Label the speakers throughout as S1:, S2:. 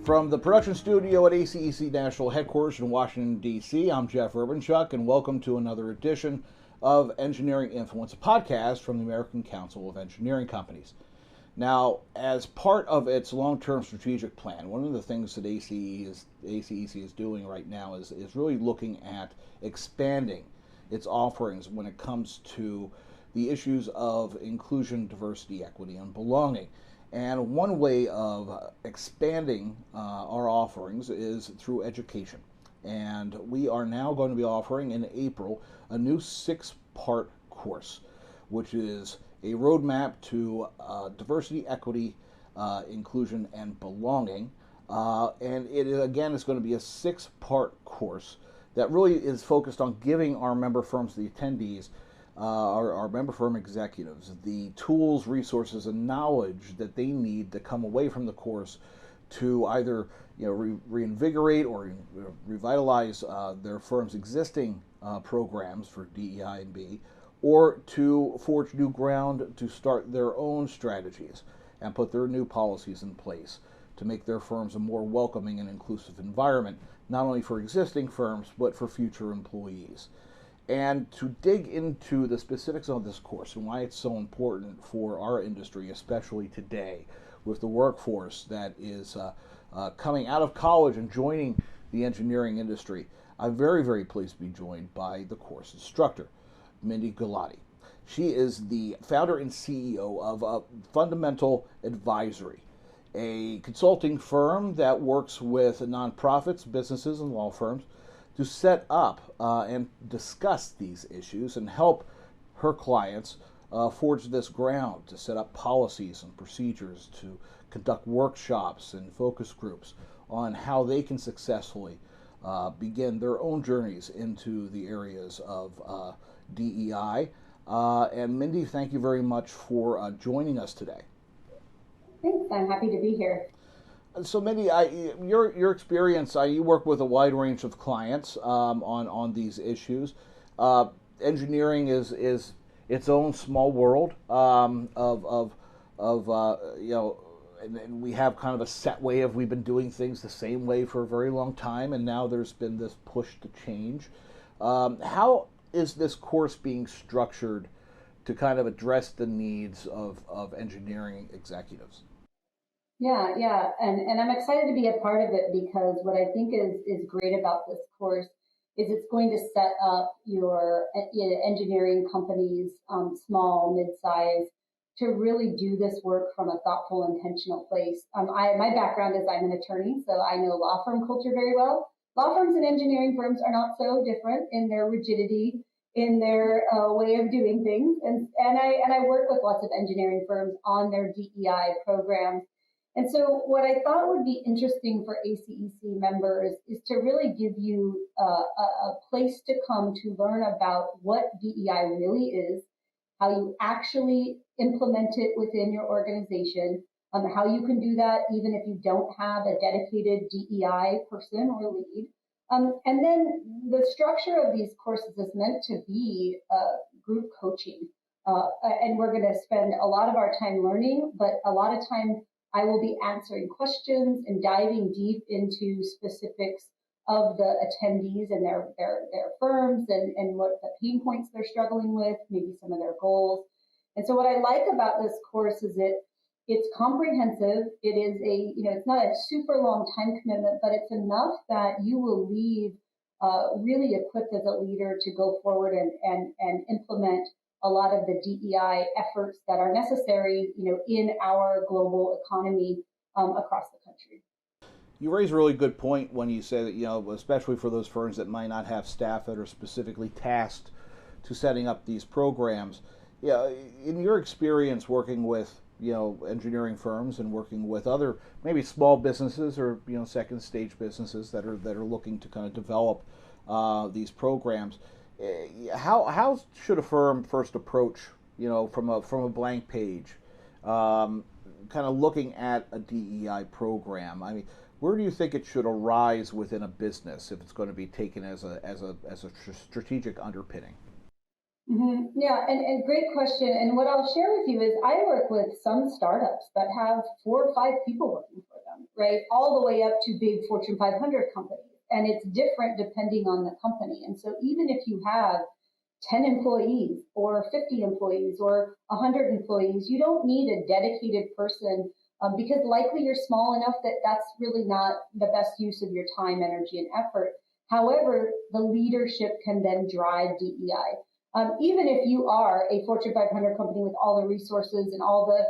S1: From the production studio at ACEC National Headquarters in Washington, D.C., I'm Jeff Urbanchuk, and welcome to another edition of Engineering Influence, a podcast from the American Council of Engineering Companies. Now, as part of its long-term strategic plan, one of the things that ACEC is doing right now is really looking at expanding its offerings when it comes to the issues of inclusion, diversity, equity, and belonging. And one way of expanding our offerings is through education. And we are now going to be offering in April a new 6-part course, which is a roadmap to diversity, equity, inclusion, and belonging. And it, again, is going to be a 6-part course that really is focused on giving our member firms, the attendees, our member firm executives, the tools, resources, and knowledge that they need to come away from the course to either reinvigorate or revitalize their firm's existing programs for DEI&B, or to forge new ground to start their own strategies and put their new policies in place to make their firms a more welcoming and inclusive environment, not only for existing firms, but for future employees. And to dig into the specifics of this course and why it's so important for our industry, especially today, with the workforce that is coming out of college and joining the engineering industry, I'm very, very pleased to be joined by the course instructor, Mindy Gulati. She is the founder and CEO of Fundamental Advisory, a consulting firm that works with nonprofits, businesses, and law firms to set up and discuss these issues and help her clients forge this ground to set up policies and procedures, to conduct workshops and focus groups on how they can successfully begin their own journeys into the areas of DEI. And Mindy, thank you very much for joining us today.
S2: Thanks. I'm happy to be here.
S1: So, Mindy, your experience, you work with a wide range of clients on these issues. Engineering is its own small world and we have kind of a set way of we've been doing things the same way for a very long time, and now there's been this push to change. How is this course being structured to kind of address the needs of engineering executives?
S2: Yeah. And I'm excited to be a part of it because what I think is great about this course is it's going to set up your engineering companies, small, mid-size, to really do this work from a thoughtful, intentional place. My background is I'm an attorney, so I know law firm culture very well. Law firms and engineering firms are not so different in their rigidity, in their way of doing things. And I work with lots of engineering firms on their DEI programs. And so what I thought would be interesting for ACEC members is to really give you a place to come to learn about what DEI really is, how you actually implement it within your organization, how you can do that even if you don't have a dedicated DEI person or lead. And then the structure of these courses is meant to be group coaching. And we're going to spend a lot of our time learning, but a lot of time I will be answering questions and diving deep into specifics of the attendees and their firms and what the pain points they're struggling with, maybe some of their goals. And so what I like about this course is it's comprehensive. It is it's not a super long time commitment, but it's enough that you will leave really equipped as a leader to go forward and implement a lot of the DEI efforts that are necessary, in our global economy across the country.
S1: You raise a really good point when you say that, especially for those firms that might not have staff that are specifically tasked to setting up these programs. Yeah, in your experience working with, engineering firms and working with other maybe small businesses or, second stage businesses that are looking to kind of develop these programs, how should a firm first approach, from a blank page, kind of looking at a DEI program? I mean, where do you think it should arise within a business if it's going to be taken as a strategic underpinning?
S2: Mm-hmm. Yeah, and great question. And what I'll share with you is I work with some startups that have 4 or 5 people working for them. right? All the way up to big Fortune 500 companies. And it's different depending on the company. And so even if you have 10 employees or 50 employees or 100 employees, you don't need a dedicated person because likely you're small enough that that's really not the best use of your time, energy, and effort. However, the leadership can then drive DEI. Even if you are a Fortune 500 company with all the resources and all the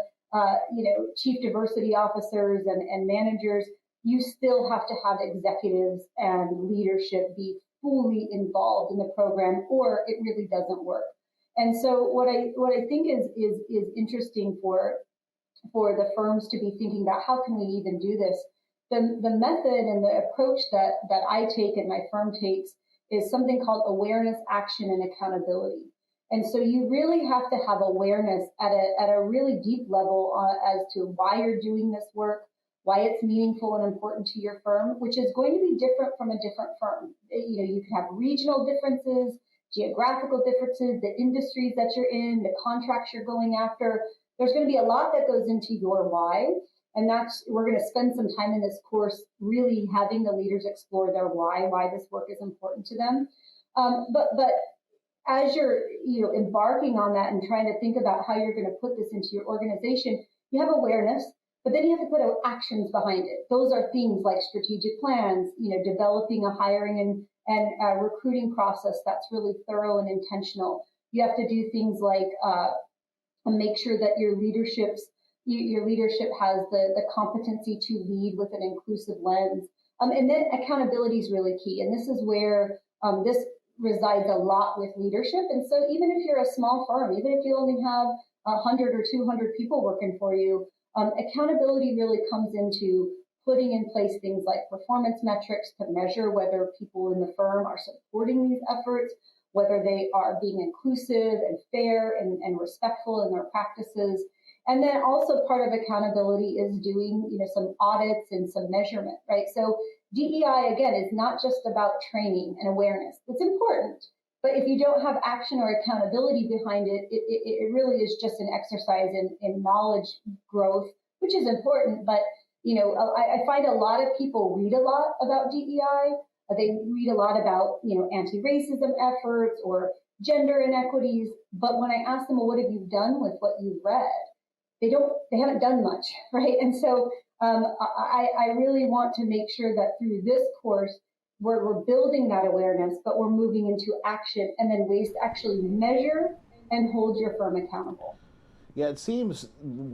S2: chief diversity officers and managers, you still have to have executives and leadership be fully involved in the program, or it really doesn't work. And so what I think is interesting for the firms to be thinking about, how can we even do this? The method and the approach that I take and my firm takes is something called awareness, action, and accountability. And so you really have to have awareness at a really deep level as to why you're doing this work, why it's meaningful and important to your firm, which is going to be different from a different firm. You can have regional differences, geographical differences, the industries that you're in, the contracts you're going after. There's going to be a lot that goes into your why. And we're going to spend some time in this course really having the leaders explore their why this work is important to them. But as you're embarking on that and trying to think about how you're going to put this into your organization, you have awareness, but then you have to put actions behind it. Those are things like strategic plans, developing a hiring and recruiting process that's really thorough and intentional. You have to do things like make sure that your leadership has the competency to lead with an inclusive lens. And then accountability is really key. And this is where this resides a lot with leadership. And so even if you're a small firm, even if you only have 100 or 200 people working for you, accountability really comes into putting in place things like performance metrics to measure whether people in the firm are supporting these efforts, whether they are being inclusive and fair and respectful in their practices. And then also part of accountability is doing, some audits and some measurement, right? So DEI, again, is not just about training and awareness. It's important, but if you don't have action or accountability behind it, it really is just an exercise in knowledge growth, which is important. But, I find a lot of people read a lot about DEI. They read a lot about, anti-racism efforts or gender inequities. But when I ask them, well, what have you done with what you've read? They haven't done much, right? And so I really want to make sure that through this course, we're building that awareness, but we're moving into action and then ways to actually measure and hold your firm accountable.
S1: Yeah, it seems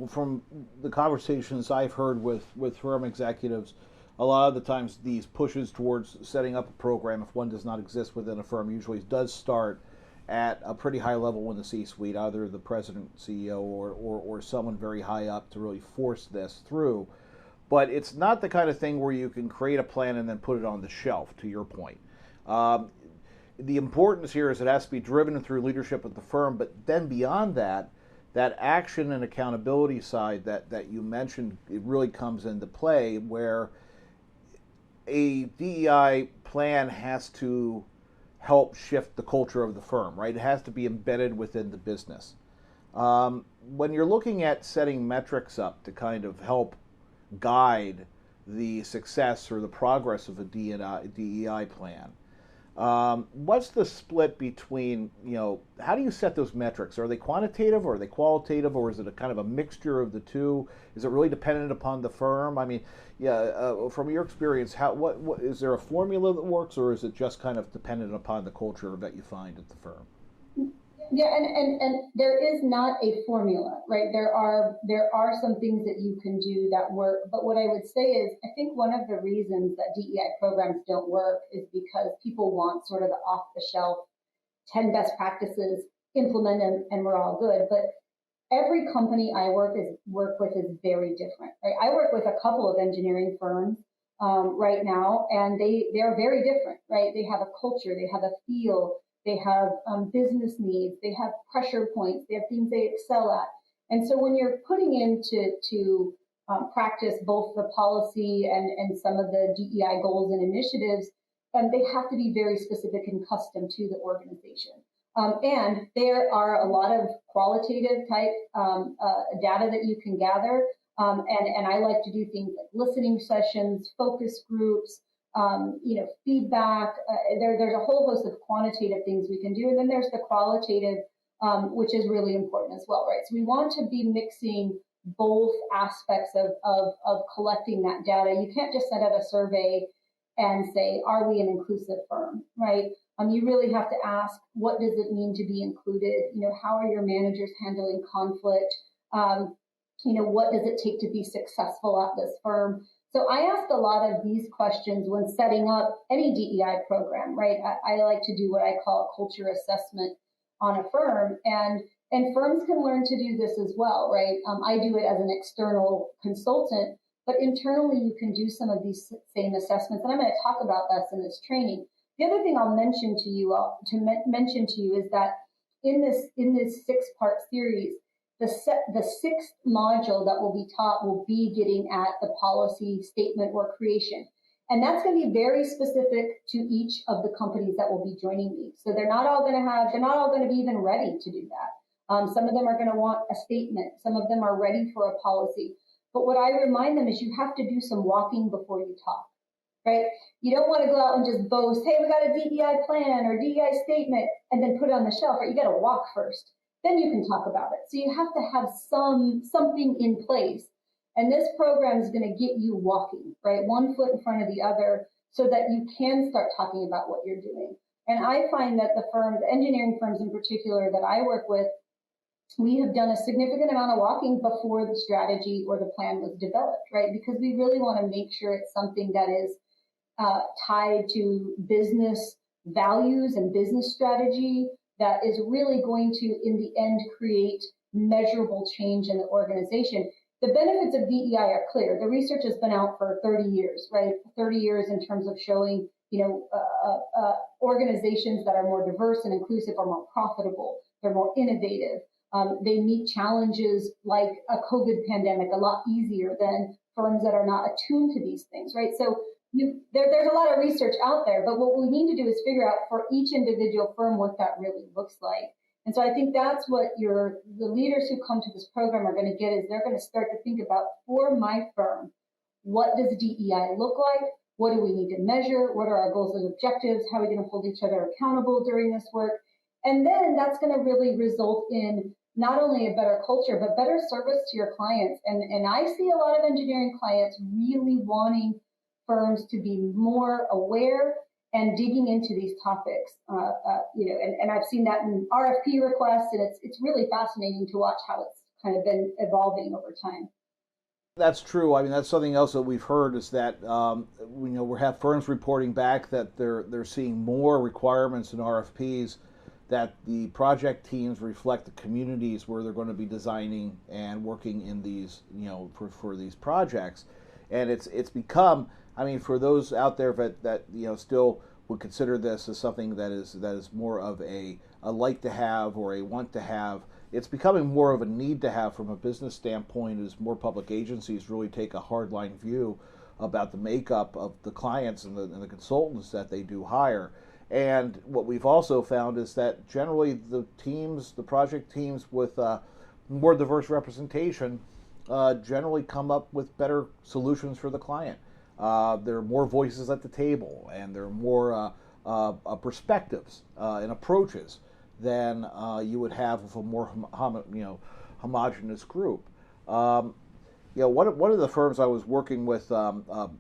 S1: from the conversations I've heard with firm executives, a lot of the times these pushes towards setting up a program, if one does not exist within a firm, usually does start at a pretty high level in the C-suite, either the president, CEO, or someone very high up to really force this through. But it's not the kind of thing where you can create a plan and then put it on the shelf, to your point. The importance here is it has to be driven through leadership of the firm, but then beyond that, that action and accountability side that you mentioned, it really comes into play, where a DEI plan has to help shift the culture of the firm, right? It has to be embedded within the business. When you're looking at setting metrics up to kind of help guide the success or the progress of a DEI plan, what's the split between, how do you set those metrics? Are they quantitative or are they qualitative, or is it a kind of a mixture of the two? Is it really dependent upon the firm? I mean, from your experience, what is there a formula that works, or is it just kind of dependent upon the culture that you find at the firm?
S2: Yeah, and there is not a formula, right? There are some things that you can do that work, but what I would say is, I think one of the reasons that DEI programs don't work is because people want sort of the off-the-shelf 10 best practices, implement them, and we're all good. But every company I work with is very different, right? I work with a couple of engineering firms right now, and they're very different, right? They have a culture, they have a feel. They have business needs, they have pressure points, they have things they excel at. And so when you're putting into practice both the policy and some of the DEI goals and initiatives, they have to be very specific and custom to the organization. And there are a lot of qualitative type data that you can gather, And I like to do things like listening sessions, focus groups, feedback. There's a whole host of quantitative things we can do. And then there's the qualitative, which is really important as well, right? So we want to be mixing both aspects of collecting that data. You can't just send out a survey and say, are we an inclusive firm, right? You really have to ask, what does it mean to be included? How are your managers handling conflict? What does it take to be successful at this firm? So I ask a lot of these questions when setting up any DEI program, right? I like to do what I call a culture assessment on a firm, and firms can learn to do this as well, right? I do it as an external consultant, but internally you can do some of these same assessments, and I'm going to talk about this in this training. The other thing I'll mention to you is that in this 6-part series, the sixth module that will be taught will be getting at the policy statement or creation. And that's going to be very specific to each of the companies that will be joining me. So they're not all going to be even ready to do that. Some of them are going to want a statement. Some of them are ready for a policy. But what I remind them is you have to do some walking before you talk, right? You don't want to go out and just boast, hey, we got a DEI plan or DEI statement, and then put it on the shelf, right? You got to walk first. Then you can talk about it. So you have to have something in place. And this program is going to get you walking, right? One foot in front of the other so that you can start talking about what you're doing. And I find that the engineering firms in particular that I work with, we have done a significant amount of walking before the strategy or the plan was developed, right? Because we really want to make sure it's something that is tied to business values and business strategy that is really going to, in the end, create measurable change in the organization. The benefits of DEI are clear. The research has been out for 30 years, right? 30 years in terms of showing, organizations that are more diverse and inclusive are more profitable. They're more innovative. They meet challenges like a COVID pandemic a lot easier than firms that are not attuned to these things, right? So there's a lot of research out there, but what we need to do is figure out for each individual firm what that really looks like. And so I think that's what the leaders who come to this program are going to get, is they're going to start to think about, for my firm, what does DEI look like? What do we need to measure? What are our goals and objectives? How are we going to hold each other accountable during this work? And then that's going to really result in not only a better culture, but better service to your clients. And I see a lot of engineering clients really wanting firms to be more aware and digging into these topics, and I've seen that in RFP requests, and it's really fascinating to watch how it's kind of been evolving over time.
S1: That's true. I mean, that's something else that we've heard, is that we have firms reporting back that they're seeing more requirements in RFPs, that the project teams reflect the communities where they're going to be designing and working in these, for these projects, and it's become. I mean, for those out there that still would consider this as something that is more of a like to have or a want to have, it's becoming more of a need to have from a business standpoint, as more public agencies really take a hardline view about the makeup of the clients and the consultants that they do hire. And what we've also found is that generally the project teams with more diverse representation generally come up with better solutions for the client. There are more voices at the table, and there are more perspectives and approaches than you would have with a more homogenous group. One of the firms I was working with a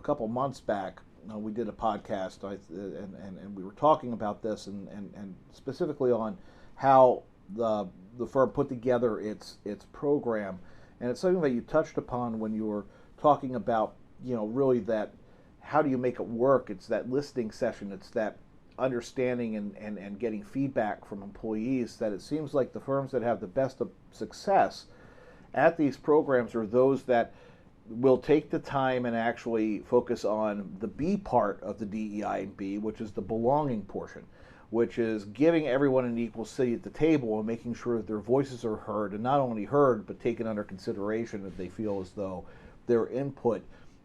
S1: couple months back, we did a podcast, and we were talking about this, and specifically on how the firm put together its program, and it's something that you touched upon when you were talking about. Really, that how do you make it work? It's that listening session. It's that understanding and getting feedback from employees, that it seems like the firms that have the best of success at these programs are those that will take the time and actually focus on the B part of the DEI&B, which is the belonging portion, which is giving everyone an equal seat at the table and making sure that their voices are heard, and not only heard, but taken under consideration, if they feel as though their input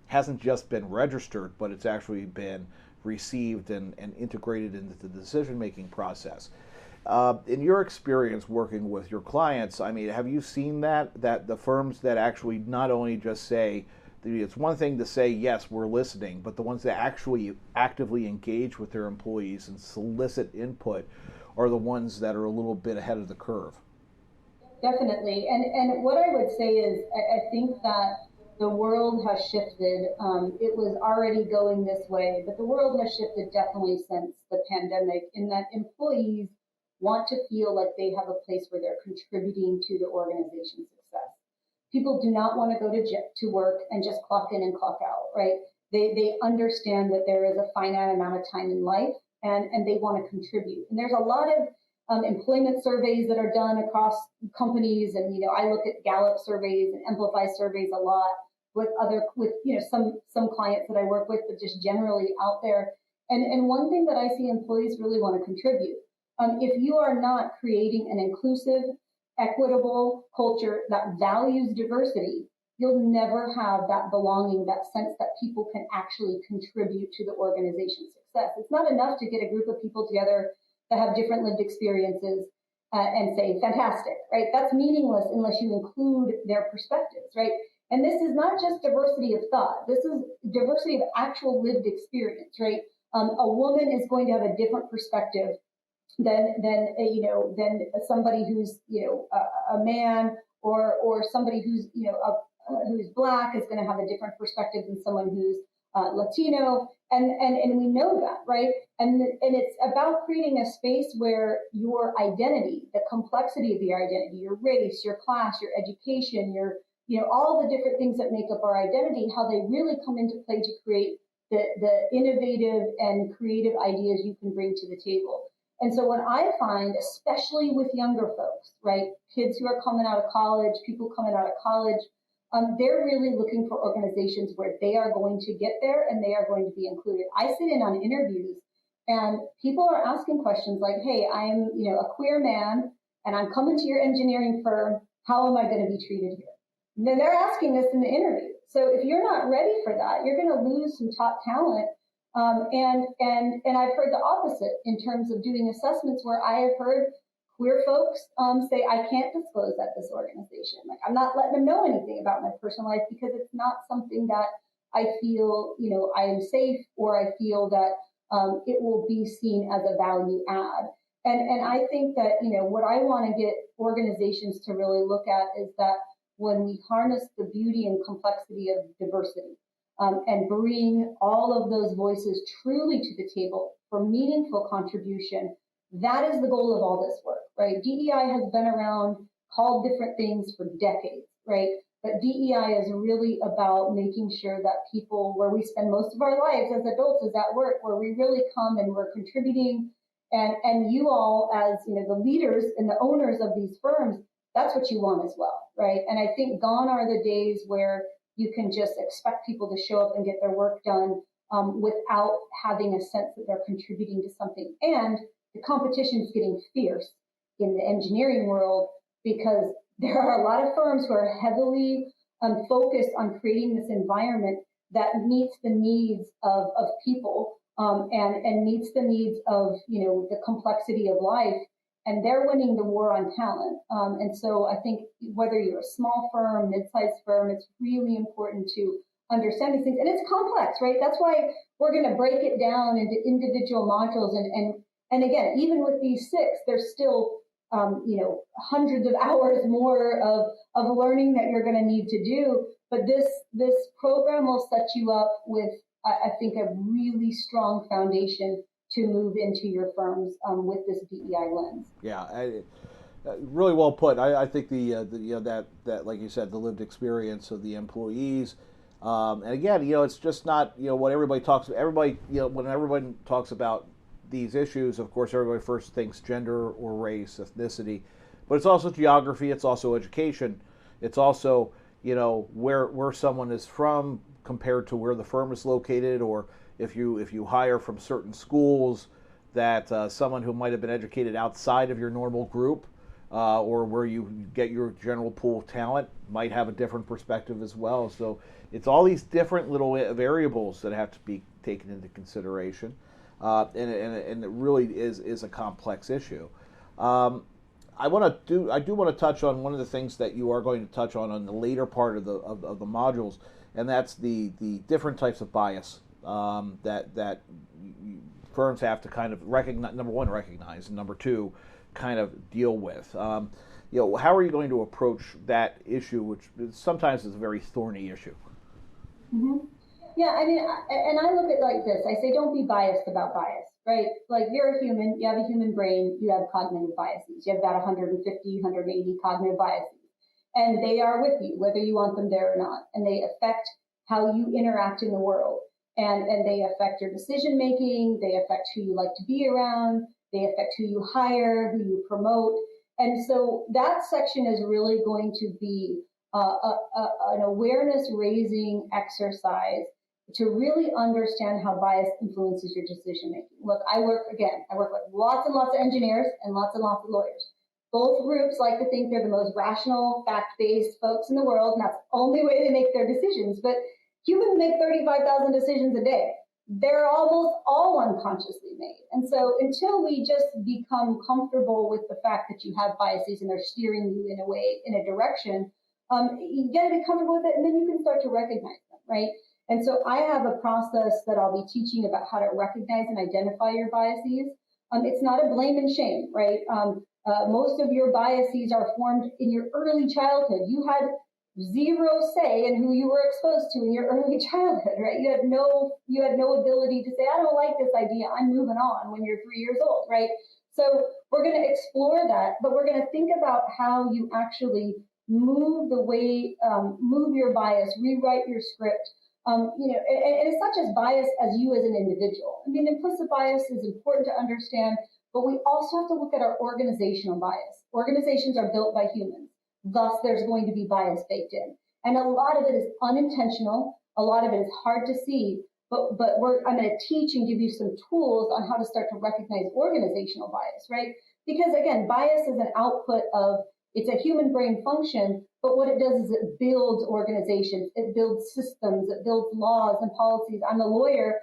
S1: hasn't just been registered, but it's actually been received and integrated into the decision-making process. In your experience working with your clients, I mean, have you seen that the firms that actually not only just say, it's one thing to say, yes, we're listening, but the ones that actually actively engage with their employees and solicit input are the ones that are a little bit ahead of the curve?
S2: Definitely. And what I would say is, I think that the world has shifted. It was already going this way, but the world has shifted definitely since the pandemic, in that employees want to feel like they have a place where they're contributing to the organization's success. People do not want to go to work and just clock in and clock out, right? They understand that there is a finite amount of time in life, and they want to contribute. And there's a lot of employment surveys that are done across companies, and I look at Gallup surveys and Amplify surveys a lot with some clients that I work with, but just generally out there. And one thing that I see employees really want to contribute. If you are not creating an inclusive, equitable culture that values diversity, you'll never have that belonging, that sense that people can actually contribute to the organization's success. It's not enough to get a group of people together that have different lived experiences and say, fantastic, right? That's meaningless unless you include their perspectives, right? And this is not just diversity of thought. This is diversity of actual lived experience, right? A woman is going to have a different perspective than somebody who's a man, or somebody who's who's Black is going to have a different perspective than someone who's Latino, and we know that, right? And it's about creating a space where your identity, the complexity of your identity, your race, your class, your education, your all the different things that make up our identity, how they really come into play to create the innovative and creative ideas you can bring to the table. And so what I find, especially with younger folks, right, kids who are coming out of college, people coming out of college, they're really looking for organizations where they are going to get there and they are going to be included. I sit in on interviews and people are asking questions like, hey, I'm a queer man and I'm coming to your engineering firm. How am I going to be treated here? And then they're asking this in the interview. So if you're not ready for that, you're going to lose some top talent. And I've heard the opposite in terms of doing assessments, where I have heard queer folks say, I can't disclose at this organization. Like, I'm not letting them know anything about my personal life because it's not something that I feel, I am safe, or I feel that it will be seen as a value add. And I think that, what I want to get organizations to really look at is that when we harness the beauty and complexity of diversity, and bring all of those voices truly to the table for meaningful contribution, that is the goal of all this work, right? DEI has been around, called different things for decades, right? But DEI is really about making sure that people, where we spend most of our lives as adults, is at work, where we really come and we're contributing. And you all, as the leaders and the owners of these firms, that's what you want as well, right? And I think gone are the days where you can just expect people to show up and get their work done without having a sense that they're contributing to something. And the competition is getting fierce in the engineering world because there are a lot of firms who are heavily focused on creating this environment that meets the needs of people and meets the needs of the complexity of life. And they're winning the war on talent. And so I think whether you're a small firm, mid-sized firm, it's really important to understand these things. And it's complex, right? That's why we're going to break it down into individual modules. And again, even with these 6, there's still hundreds of hours more of learning that you're going to need to do. But this program will set you up with, I think, a really strong foundation to move into your firms with this DEI lens.
S1: Yeah, really well put. I think that like you said, the lived experience of the employees, and again, it's just not what everybody talks. Everybody, when everyone talks about these issues, of course, everybody first thinks gender or race, ethnicity, but it's also geography. It's also education. It's also where someone is from compared to where the firm is located, or if you hire from certain schools, that someone who might have been educated outside of your normal group or where you get your general pool of talent might have a different perspective as well. So it's all these different little variables that have to be taken into consideration, and it really is a complex issue. I do want to touch on one of the things that you are going to touch on the later part of the modules, and that's the different types of bias that firms have to kind of recognize. Number one, recognize, and number two, kind of deal with. How are you going to approach that issue, which sometimes is a very thorny issue?
S2: Mm-hmm. Yeah, I mean, and I look at it like this. I say, don't be biased about bias, right? Like, you're a human, you have a human brain, you have cognitive biases. You have about 150, 180 cognitive biases. And they are with you, whether you want them there or not. And they affect how you interact in the world. And they affect your decision making, they affect who you like to be around, they affect who you hire, who you promote. And so that section is really going to be an awareness raising exercise to really understand how bias influences your decision making. Look, I work with lots and lots of engineers and lots of lawyers. Both groups like to think they're the most rational, fact-based folks in the world, and that's the only way they make their decisions. But humans make 35,000 decisions a day. They're almost all unconsciously made. And so until we just become comfortable with the fact that you have biases and they're steering you in a direction, you got to be comfortable with it, and then you can start to recognize them, right? And so I have a process that I'll be teaching about how to recognize and identify your biases. It's not a blame and shame, right? Most of your biases are formed in your early childhood. You had zero say in who you were exposed to in your early childhood, right? You had no ability to say, I don't like this idea, I'm moving on, when you're 3 years old, right? So we're going to explore that, but we're going to think about how you actually move your bias, rewrite your script. And it's not just bias as you as an individual. I mean, implicit bias is important to understand, but we also have to look at our organizational bias. Organizations are built by humans. Thus, there's going to be bias baked in. And a lot of it is unintentional. A lot of it is hard to see. But I'm going to teach and give you some tools on how to start to recognize organizational bias, right? Because, again, bias is an output of, it's a human brain function, but what it does is it builds organizations, it builds systems, it builds laws and policies. I'm a lawyer.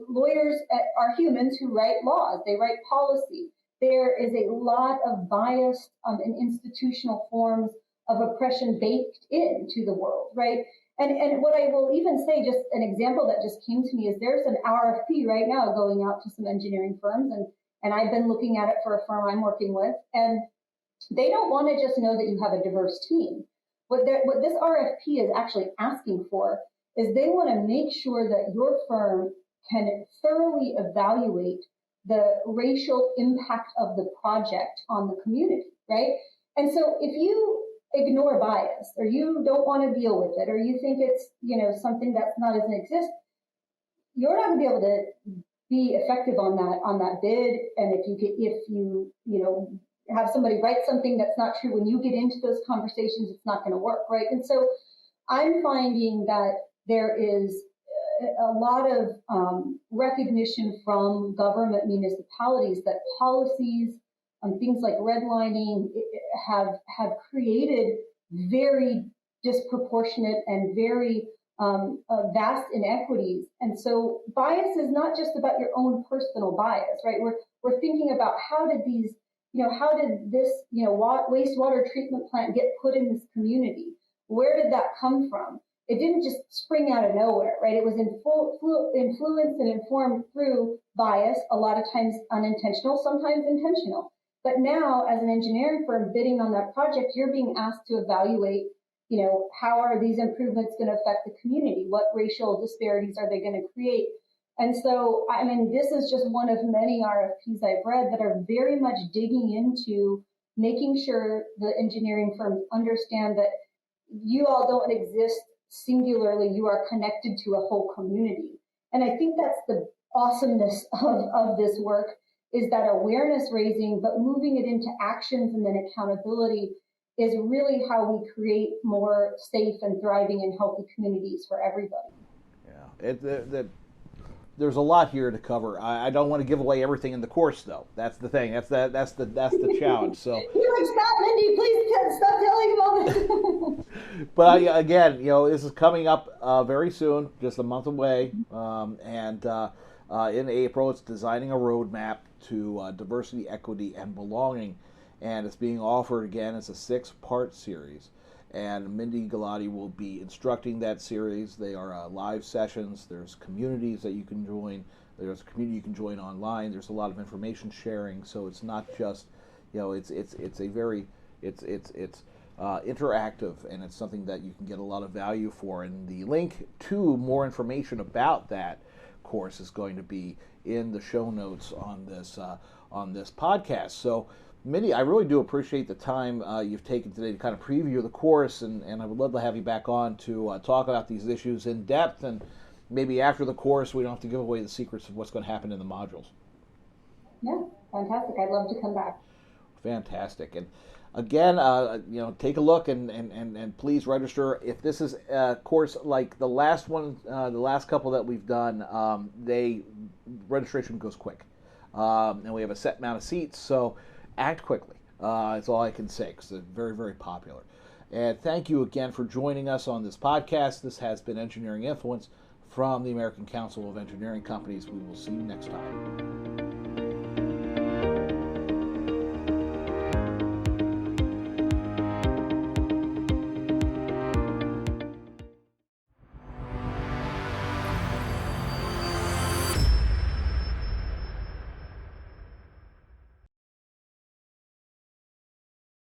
S2: Lawyers are humans who write laws. They write policy. There is a lot of bias and institutional forms of oppression baked into the world, right? And what I will even say, just an example that just came to me, is there's an RFP right now going out to some engineering firms, and I've been looking at it for a firm I'm working with, and they don't want to just know that you have a diverse team. What this RFP is actually asking for is they want to make sure that your firm can thoroughly evaluate the racial impact of the project on the community, right? And so if you ignore bias, or you don't want to deal with it, or you think it's something that's not doesn't exist, you're not going to be able to be effective on that bid. And if you have somebody write something that's not true, when you get into those conversations, it's not going to work, right? And so I'm finding that there is a lot of recognition from government municipalities that policies, things like redlining, have created very disproportionate and very vast inequities. And so bias is not just about your own personal bias, right? We're thinking about how did this wastewater treatment plant get put in this community? Where did that come from? It didn't just spring out of nowhere, right? It was influenced and informed through bias, a lot of times unintentional, sometimes intentional. But now, as an engineering firm bidding on that project, you're being asked to evaluate, how are these improvements going to affect the community? What racial disparities are they going to create? And so, I mean, this is just one of many RFPs I've read that are very much digging into making sure the engineering firms understand that you all don't exist singularly, you are connected to a whole community. And I think that's the awesomeness of this work, is that awareness raising, but moving it into actions and then accountability is really how we create more safe and thriving and healthy communities for everybody.
S1: Yeah, there's a lot here to cover. I don't want to give away everything in the course, though. That's the thing. That's the challenge. So
S2: you're like, stop, Mindy, please stop telling about this.
S1: But again, this is coming up very soon, just a month away, and in April. It's Designing a Roadmap to Diversity, Equity, and Belonging. And it's being offered again as a 6-part series. And Mindy Gulati will be instructing that series. They are live sessions. There's communities that you can join. There's a community you can join online. There's a lot of information sharing. So it's not just, it's a very interactive, and it's something that you can get a lot of value for. And the link to more information about that course is going to be in the show notes on this podcast. So, Mindy, I really do appreciate the time you've taken today to kind of preview the course, and I would love to have you back on to talk about these issues in depth, and maybe after the course we don't have to give away the secrets of what's going to happen in the modules.
S2: Yeah, fantastic. I'd love to come back.
S1: Fantastic. And again, take a look and please register. If this is a course like the last one, the last couple that we've done, registration goes quick, and we have a set amount of seats, so act quickly. That's all I can say, because they're very, very popular. And thank you again for joining us on this podcast. This has been Engineering Influence from the American Council of Engineering Companies. We will see you next time.